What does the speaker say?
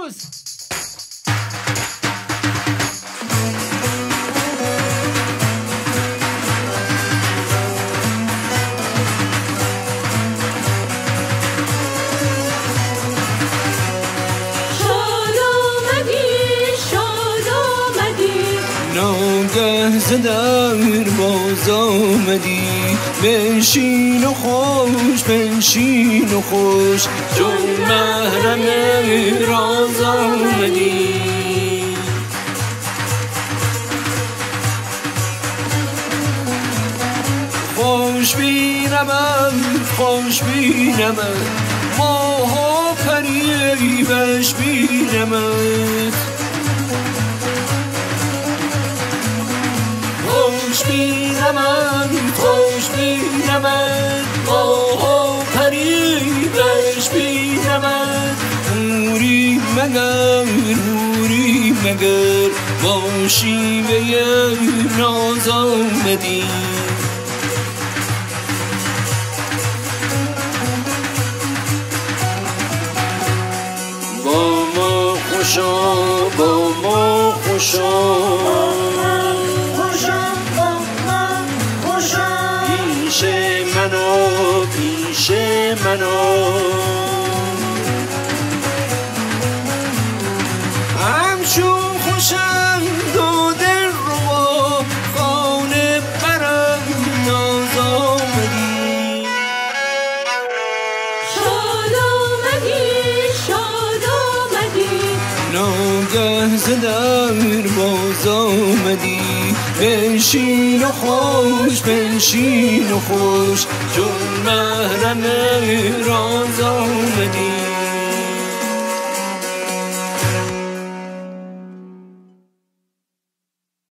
عروس. ناگه ز در باز آمدی، بنشین و خوش بنشین و خوش، چون محرم راز آمدی. خوش بینمت خوش بینمت، ماه و پری بش بینمت. خوش بینمت خوش بینمت، ماه و پری بش بینمت. موری مگر با شیوه ناز آمدی. با ما خوشا با ما خوشا، پیش منو همچون خوشم دو دل رو خانه برم ناز آمدی. شاد آمدی ناگه ز در باز آمدی، بنشین و خوش بنشین و خوش، چون محرم راز آمدی.